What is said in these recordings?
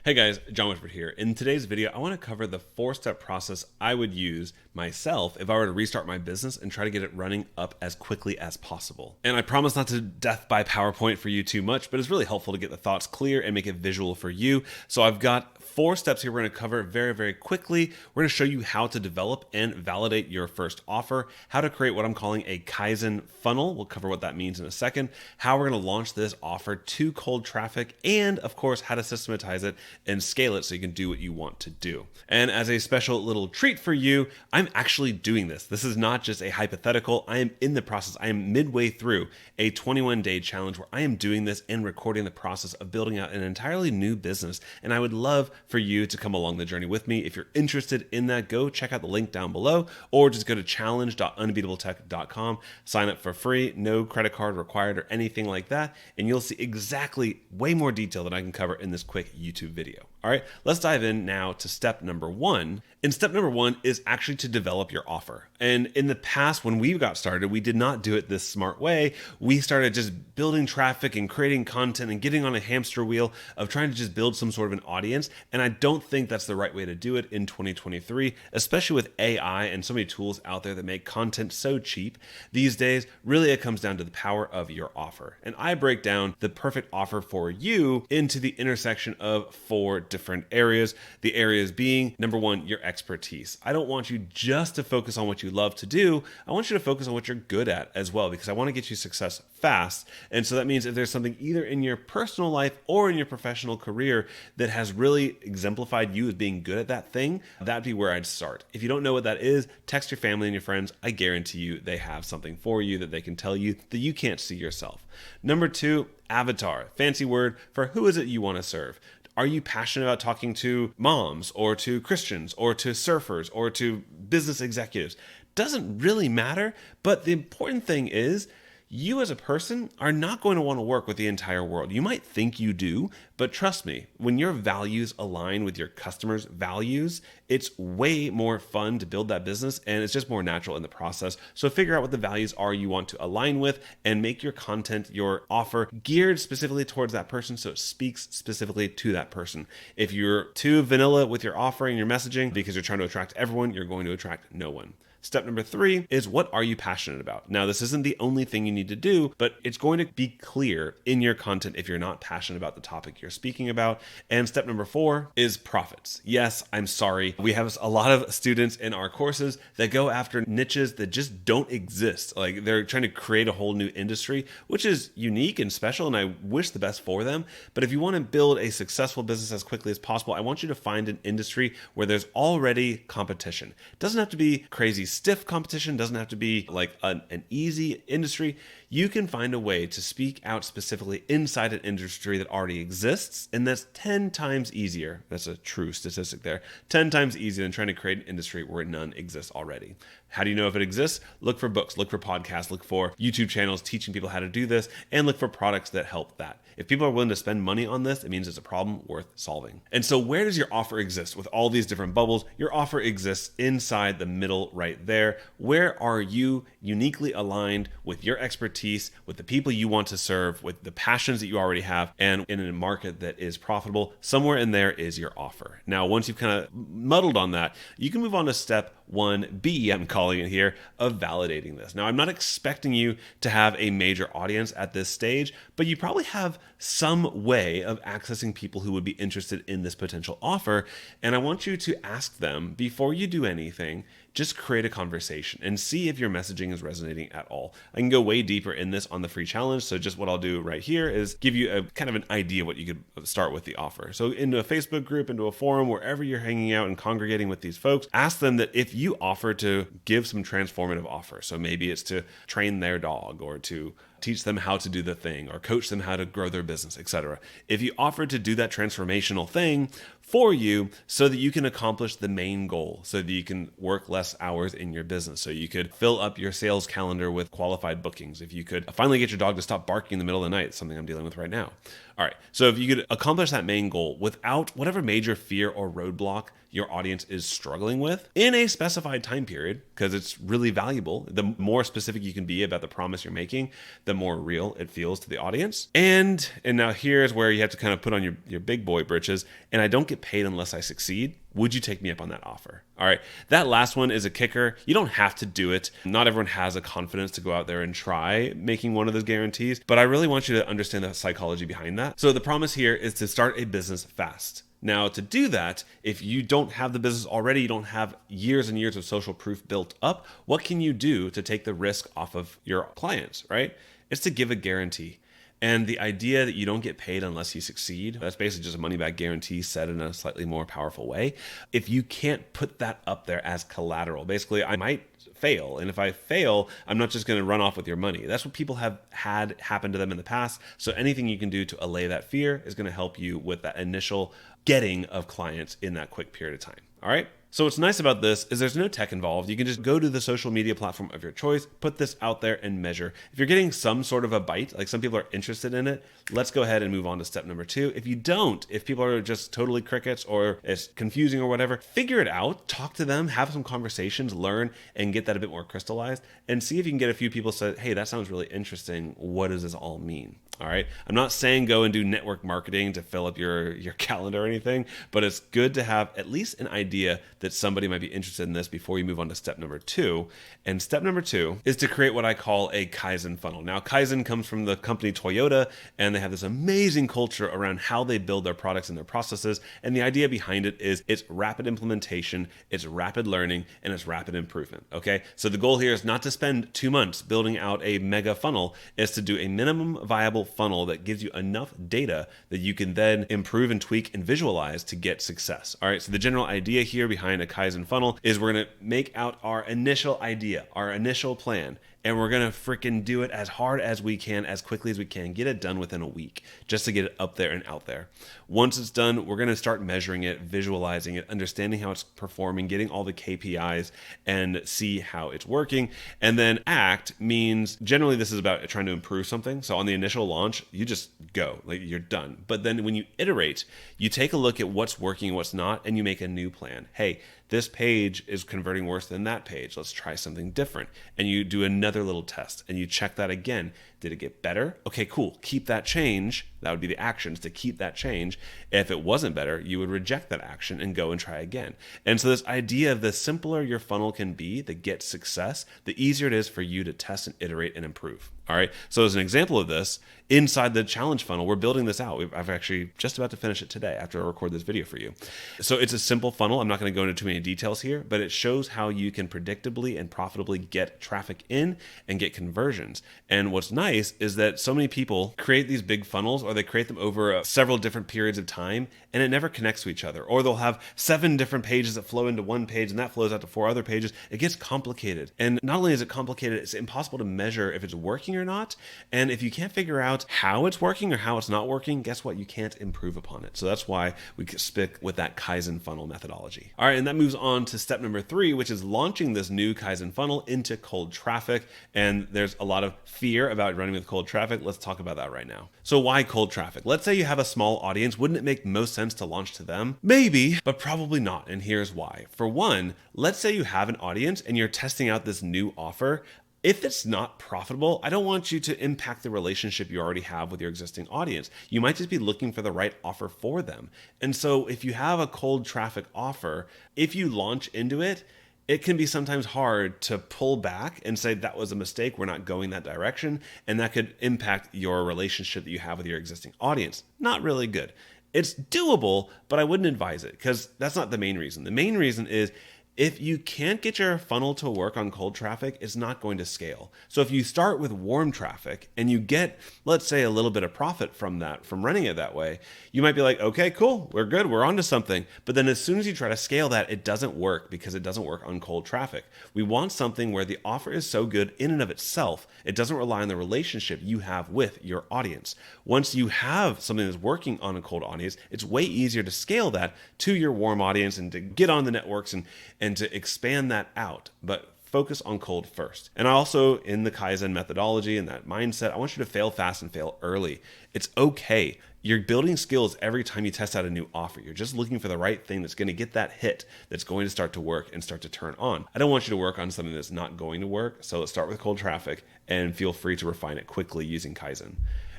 Hey guys, John Whitford here. In today's video, I want to cover the 4-step process I would use myself if I were to restart my business and try to get it running up as quickly as possible. And I promise not to death by PowerPoint for you too much, but it's really helpful to get the thoughts clear and make it visual for you. So I've got 4 steps here we're going to cover very quickly. We're going to show you how to develop and validate your first offer, how to create what I'm calling a Kaizen funnel. We'll cover what that means in a second, how we're going to launch this offer to cold traffic, and of course, how to systematize it and scale it so you can do what you want to do. And as a special little treat for you, I'm actually doing this. This is not just a hypothetical. I am in the process. I am midway through a 21-day challenge where I am doing this and recording the process of building out an entirely new business. And I would love for you to come along the journey with me. If you're interested in that, go check out the link down below, or just go to challenge.unbeatabletech.com, sign up for free, no credit card required or anything like that, and you'll see exactly way more detail than I can cover in this quick YouTube video. All right, let's dive in now to step number 1. And step number 1 is actually to develop your offer. And in the past, when we got started, we did not do it this smart way. We started just building traffic and creating content and getting on a hamster wheel of trying to just build some sort of an audience. And I don't think that's the right way to do it in 2023, especially with AI and so many tools out there that make content so cheap these days. Really, it comes down to the power of your offer. And I break down the perfect offer for you into the intersection of 4 different areas. The areas being, number 1, your expertise. I don't want you just to focus on what you love to do. I want you to focus on what you're good at as well, because I want to get you success fast. And so that means if there's something either in your personal life or in your professional career that has really exemplified you as being good at that thing, that'd be where I'd start. If you don't know what that is, text your family and your friends. I guarantee you they have something for you that they can tell you that you can't see yourself. Number 2, avatar. Fancy word for who is it you want to serve. Are you passionate about talking to moms or to Christians or to surfers or to business executives? Doesn't really matter, but the important thing is you as a person are not going to want to work with the entire world. You might think you do, but trust me, when your values align with your customers' values, it's way more fun to build that business, and it's just more natural in the process. So figure out what the values are you want to align with and make your content, your offer, geared specifically towards that person so it speaks specifically to that person. If you're too vanilla with your offering, your messaging, because you're trying to attract everyone, you're going to attract no one. Step number 3 is, what are you passionate about? Now, this isn't the only thing you need to do, but it's going to be clear in your content if you're not passionate about the topic you're speaking about. And step number 4 is profits. Yes, I'm sorry. We have a lot of students in our courses that go after niches that just don't exist. Like, they're trying to create a whole new industry, which is unique and special, and I wish the best for them. But if you want to build a successful business as quickly as possible, I want you to find an industry where there's already competition. It doesn't have to be crazy stiff competition, doesn't have to be like an easy industry. You can find a way to speak out specifically inside an industry that already exists, and that's 10 times easier. That's a true statistic there. 10 times easier than trying to create an industry where none exists already. How do you know if it exists? Look for books, look for podcasts, look for YouTube channels teaching people how to do this, and look for products that help that. If people are willing to spend money on this, it means it's a problem worth solving. And so where does your offer exist with all these different bubbles? Your offer exists inside the middle right there. Where are you uniquely aligned with your expertise, with the people you want to serve, with the passions that you already have, and in a market that is profitable? Somewhere in there is your offer. Now, once you've kind of muddled on that, you can move on to step 1B, I'm calling it here, of validating this. Now, I'm not expecting you to have a major audience at this stage, but you probably have some way of accessing people who would be interested in this potential offer. And I want you to ask them before you do anything. Just create a conversation and see if your messaging is resonating at all. I can go way deeper in this on the free challenge. So just what I'll do right here is give you a kind of an idea what you could start with the offer. So into a Facebook group, into a forum, wherever you're hanging out and congregating with these folks, ask them that if you offer to give some transformative offer. So maybe it's to train their dog or to teach them how to do the thing or coach them how to grow their business, etc. If you offer to do that transformational thing for you so that you can accomplish the main goal, so that you can work less hours in your business, so you could fill up your sales calendar with qualified bookings, if you could finally get your dog to stop barking in the middle of the night, something I'm dealing with right now. All right, so if you could accomplish that main goal without whatever major fear or roadblock your audience is struggling with in a specified time period, because it's really valuable. The more specific you can be about the promise you're making, the more real it feels to the audience. And now here's where you have to kind of put on your big boy britches. And I don't get paid unless I succeed. Would you take me up on that offer? All right, that last one is a kicker. You don't have to do it. Not everyone has the confidence to go out there and try making one of those guarantees, but I really want you to understand the psychology behind that. So the promise here is to start a business fast. Now, to do that, if you don't have the business already, you don't have years and years of social proof built up, what can you do to take the risk off of your clients, right? It's to give a guarantee. And the idea that you don't get paid unless you succeed, that's basically just a money back guarantee said in a slightly more powerful way. If you can't put that up there as collateral, basically I might fail. And if I fail, I'm not just going to run off with your money. That's what people have had happen to them in the past. So anything you can do to allay that fear is going to help you with that initial getting of clients in that quick period of time. All right. So what's nice about this is there's no tech involved. You can just go to the social media platform of your choice, put this out there and measure. If you're getting some sort of a bite, like some people are interested in it, let's go ahead and move on to step number 2. If you don't, if people are just totally crickets or it's confusing or whatever, figure it out, talk to them, have some conversations, learn and get that a bit more crystallized and see if you can get a few people say, hey, that sounds really interesting. What does this all mean? All right. I'm not saying go and do network marketing to fill up your calendar or anything, but it's good to have at least an idea that somebody might be interested in this before you move on to step number 2. And step number 2 is to create what I call a Kaizen funnel. Now, Kaizen comes from the company Toyota, and they have this amazing culture around how they build their products and their processes. And the idea behind it is it's rapid implementation, it's rapid learning, and it's rapid improvement. Okay. So the goal here is not to spend 2 months building out a mega funnel, is to do a minimum viable funnel that gives you enough data that you can then improve and tweak and visualize to get success. All right. So the general idea here behind a Kaizen funnel is we're going to make out our initial idea, our initial plan, and we're going to freaking do it as hard as we can, as quickly as we can, get it done within a week, just to get it up there and out there. Once it's done, we're going to start measuring it, visualizing it, understanding how it's performing, getting all the KPIs and see how it's working. And then act means generally this is about trying to improve something. So on the initial launch, you just go, like you're done. But then when you iterate, you take a look at what's working and what's not, and you make a new plan. Hey, this page is converting worse than that page. Let's try something different. And you do another little test and you check that again. Did it get better? Okay, cool. Keep that change. That would be the actions to keep that change. If it wasn't better, you would reject that action and go and try again. And so this idea of the simpler your funnel can be to get success, the easier it is for you to test and iterate and improve. All right. So as an example of this, inside the challenge funnel, we're building this out. I've actually just about to finish it today after I record this video for you. So it's a simple funnel. I'm not going to go into too many details here, but it shows how you can predictably and profitably get traffic in and get conversions. And what's nice is that so many people create these big funnels, or they create them over several different periods of time, and it never connects to each other. Or they'll have 7 different pages that flow into one page, and that flows out to 4 other pages. It gets complicated. And not only is it complicated, it's impossible to measure if it's working or not. And if you can't figure out how it's working or how it's not working, guess what? You can't improve upon it. So that's why we stick with that Kaizen funnel methodology. All right, and that moves on to step number 3, which is launching this new Kaizen funnel into cold traffic. And there's a lot of fear about running with cold traffic. Let's talk about that right now. So why cold traffic? Let's say you have a small audience. Wouldn't it make most sense to launch to them? Maybe, but probably not. And here's why. For one, let's say you have an audience and you're testing out this new offer. If it's not profitable, I don't want you to impact the relationship you already have with your existing audience. You might just be looking for the right offer for them. And so if you have a cold traffic offer, if you launch into it, it can be sometimes hard to pull back and say that was a mistake, we're not going that direction, and that could impact your relationship that you have with your existing audience. Not really good. It's doable, but I wouldn't advise it because that's not the main reason. The main reason is If you can't get your funnel to work on cold traffic, it's not going to scale. So if you start with warm traffic and you get, let's say, a little bit of profit from that, from running it that way, you might be like, okay, cool, we're good, we're onto something. But then as soon as you try to scale that, it doesn't work because it doesn't work on cold traffic. We want something where the offer is so good in and of itself, it doesn't rely on the relationship you have with your audience. Once you have something that's working on a cold audience, it's way easier to scale that to your warm audience and to get on the networks and to expand that out. But focus on cold first. And also, in the Kaizen methodology and that mindset, I want you to fail fast and fail early. It's okay. You're building skills every time you test out a new offer. You're just looking for the right thing that's going to get that hit, that's going to start to work and start to turn on. I don't want you to work on something that's not going to work. So let's start with cold traffic and feel free to refine it quickly using Kaizen.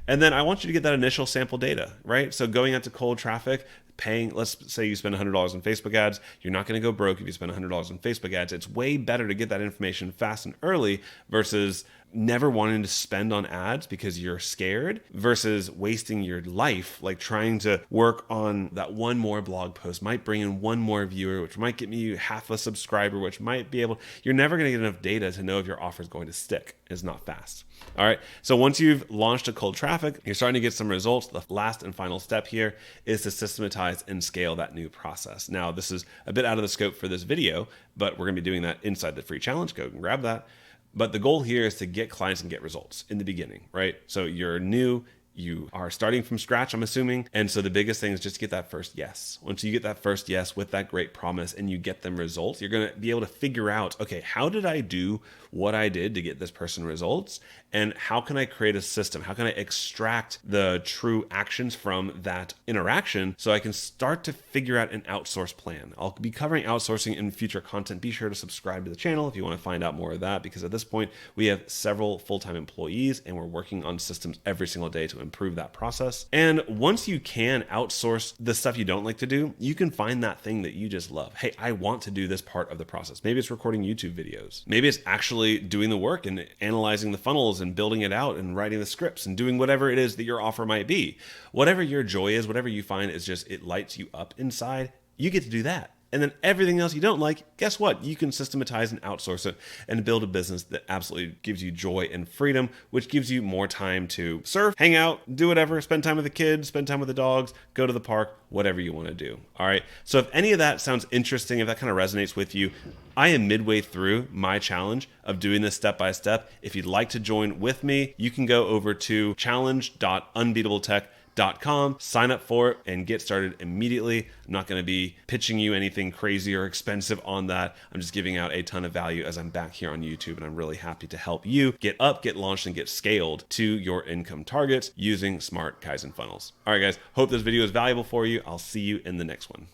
And then I want you to get that initial sample data, right? So going out to cold traffic, paying, let's say you spend $100 on Facebook ads, you're not going to go broke if you spend $100 on Facebook ads. It's way better to get that information fast and early versus never wanting to spend on ads because you're scared versus wasting your life like trying to work on that one more blog post might bring in one more viewer, which might get me half a subscriber, which might be able, you're never going to get enough data to know if your offer is going to stick. It's not fast. All right. So once you've launched a cold traffic, you're starting to get some results. The last and final step here is to systematize and scale that new process. Now, this is a bit out of the scope for this video, but we're going to be doing that inside the free challenge. Go and grab that. But the goal here is to get clients and get results in the beginning, right? So you're new, you are starting from scratch, I'm assuming. And so the biggest thing is just to get that first yes. Once you get that first yes with that great promise and you get them results, you're going to be able to figure out, okay, how did I do what I did to get this person results? And how can I create a system? How can I extract the true actions from that interaction so I can start to figure out an outsource plan? I'll be covering outsourcing in future content. Be sure to subscribe to the channel if you want to find out more of that, because at this point we have several full-time employees and we're working on systems every single day to improve that process. And once you can outsource the stuff you don't like to do, you can find that thing that you just love. Hey, I want to do this part of the process. Maybe it's recording YouTube videos. Maybe it's actually doing the work and analyzing the funnels and building it out and writing the scripts and doing whatever it is that your offer might be. Whatever your joy is, whatever you find is just, it lights you up inside, you get to do that. And then everything else you don't like, guess what? You can systematize and outsource it and build a business that absolutely gives you joy and freedom, which gives you more time to surf, hang out, do whatever, spend time with the kids, spend time with the dogs, go to the park, whatever you want to do. All right. So if any of that sounds interesting, if that kind of resonates with you, I am midway through my challenge of doing this step by step. If you'd like to join with me, you can go over to challenge.unbeatabletech.com, sign up for it, and get started immediately. I'm not going to be pitching you anything crazy or expensive on that. I'm just giving out a ton of value as I'm back here on YouTube, and I'm really happy to help you get up, get launched, and get scaled to your income targets using smart Kaizen funnels. All right, guys, hope this video is valuable for you. I'll see you in the next one.